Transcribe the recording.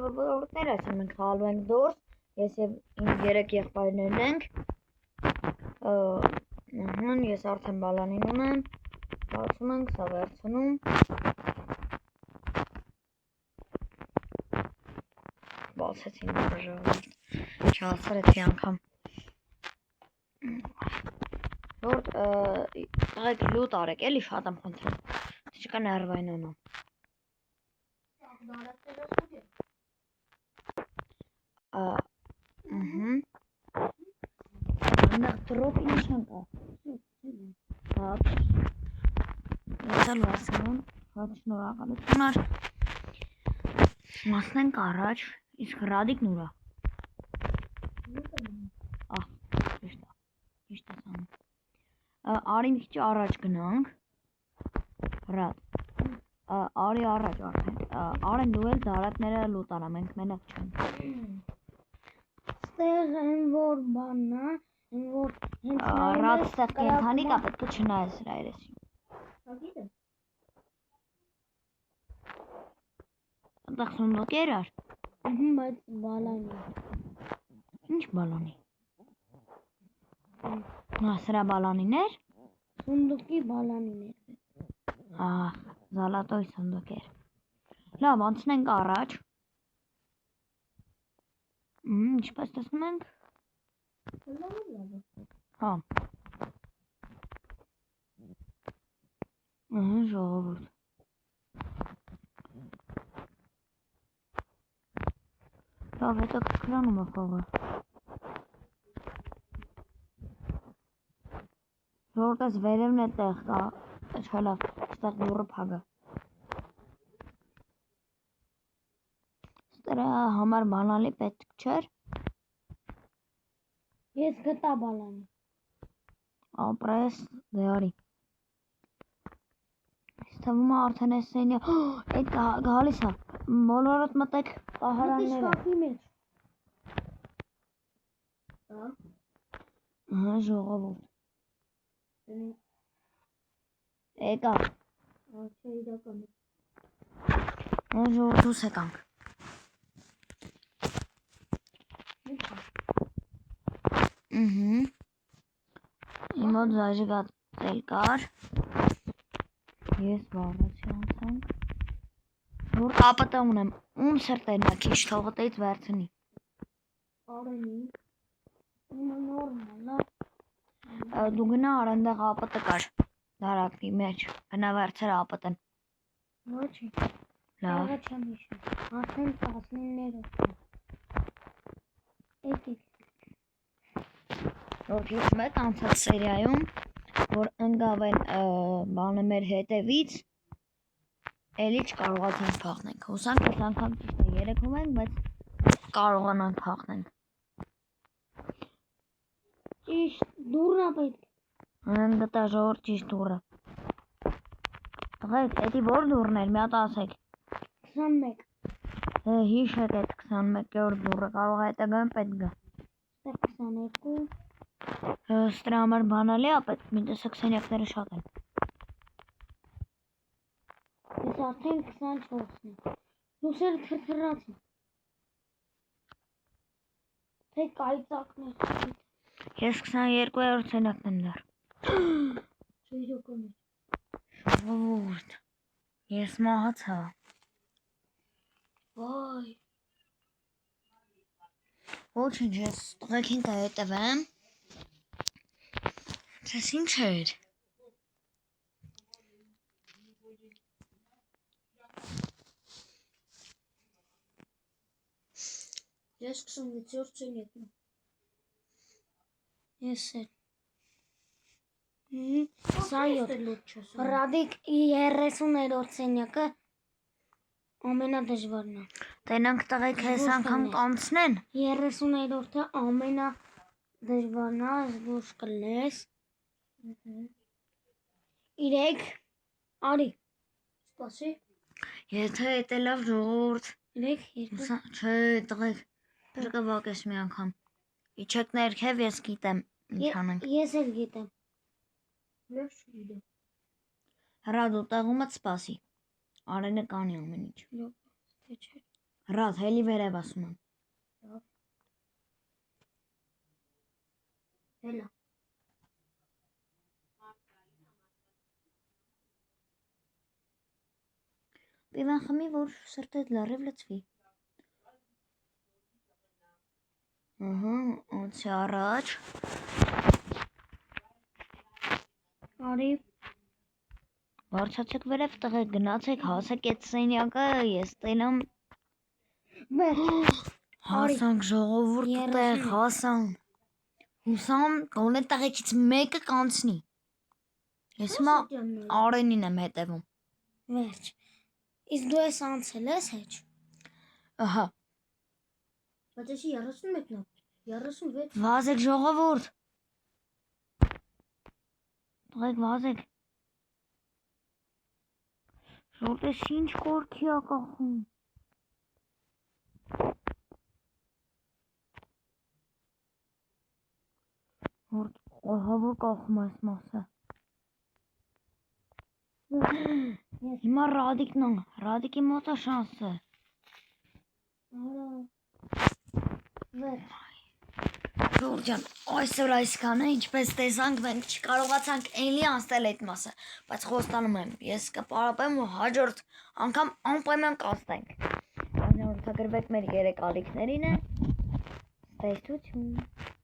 ժողովուրդներ, այսօր մենք խաղալու ենք դուրս, ես և իմ 3 եղբայրներն ենք, ես արդեն բալանին ունեմ, բացում ենք, սա վերցնում, բացեցին դուրը ժողովուրդ, չհասրեցի անգամ, ժողովուրդ, տղեք լուտ արեք, էլի շատ եմ խնդրում, չկա ներվայնանամ, այնեղ տրոպի նշան կա, հաց, ես էլ վասնում, հաց շնորհակալություն ար, մասնենք առաջ, իսկ Ռադիկն ուրա, ճիշտ ես անում, արի մի քիչ առաջ գնանք, Ռադ, արի առաջ արդեն, արեն դու էլ դարատները լուտ արա, մենք մենակ չենք, ստեղ են որ բաննա, են որ Ռադ ստեղ կենթանի կա, պետք է չնայես սրա երեսին, Ատեղ սունդոկեր ար, բայց բալանի, ինչ բալանի, սրա բալանիներ, սունդուկի բալանիներ, զալատոյ սունդոկեր, լավ անցնենք առաջ, ինչպես տեսնում ենք, հա, ժողովուրդ, լավ հետո կրանում է խողը, ժողովուրդ ես վերևն է տեղ կա, չհելավ, ստեղ դուրը պագը, ստերա համար բանալի պետք չեր, ես գտա բալանի, ապրես դե արի, ես թվում է արդեն ես սենյա, այդ գալիս է, բոլորոտ մտեք պահարանները, շկապի մեջ, ժողովուրդ, եկա, ժողովուրդ դուս եկանք, իմ մոտ զաժգատել կար, ես վառացի անցանք, որ ապտը ունեմ, ում սրտերն է քիչ թողտեից վերցնի, արենի, նորմալ, դու գնա արանդեղ ապտը կար, դարակի մեջ, գնա վերցեր ապտն, ոչի, լավ, չեմ իշում, արդեն 19-ներով, եկեք, որ հիշում եք անցած սերիայում, որ ընգավ են բանը մեր հետևից, էլի չկարողացանք փախնենք, հուսանք այս անգամ ճիշտ է 3-ում ենք, բայց կարողանանք փախնենք, ճիշտ դուռը պետք, գտա ժողովուրդ ճիշտ դուռը, տղեկ, էդի որ դուռն էր, մի հատ ասեք, 21, հիշեք էդ 21-րդ դուռը, կարող է հետը գան պետք գա, ստեղ 22, սրա համար բանալի է, պետք մի տեսակ սենյակները շատ են, ես արդեն 24-ն եմ, լուսեր թրթրած եմ, թե կայծակներ, ես 22-րդ սենյակն եմ դար, ժողովուրդ, ես մահացա, վայ, ոչինչ, ես տղեքին կհետևեմ, ես ինչ էր, ես 26-րդ սենյակն եմ, ես էլ, սա 7, Ռադիկ 30-րդ սենյակը ամենադժվարն է, տենանք տղեք ես անգամ կանցնեն, 30-րդը ամենադժվարն է, զգուշ կլես, 3, արի, սպասի, եթե էտ է լավ ժողովուրդ, 3, 2, չէ տղեք, կվակես մի անգամ, իչեք ներքև ես գիտեմ, ինչ անենք, ես էլ գիտեմ, լավ չգիտեմ, հրա դու տեղումըտ սպասի, արենը կանի ամեն ինչ, Ռադ, հելի վերև ասում եմ։ Հելա։ Պիվան խմի, որ սրտդ լարիվ լծվի։ Անցի առաջ։ Արի։ Վարչացեք վերև տղեկ, գնացեք, հասեք այդ սենյակը, ես տենամ։ Վերջ։ Հասանք ժողովուրդ տեղ, հասան։ Հուսամ, գոնե տղեկից մեկը կանցնի։ Ես հիմա Արենին եմ հետևում։ Վերջ։ Իսկ դու ես անցել ես հեչ։ Ահա, Բայց էսի 31-ն է, 36։ վազեք ժողովուրդ։ Տղեկ վազեք։ Ժողովուրդ ես ինչ կորքի ա կախում։ Ահավոր կախում այս մասը։ Հիմա Ռադիկն է, Ռադիկի մոտ է շանսը։ Վերջ։ Ժողովուրդ ջան, այսօր այսքան է, ինչպես տեսանք, մենք չկարողացանք էլի անցնել այդ մասը, բայց խոստանում եմ, ես կպարապեմ ու հաջորդ անգամ անպայման կանցնենք։ Ժողովուրդ, գրվեք մեր 3 ալիքներին է։ Ստեսություն։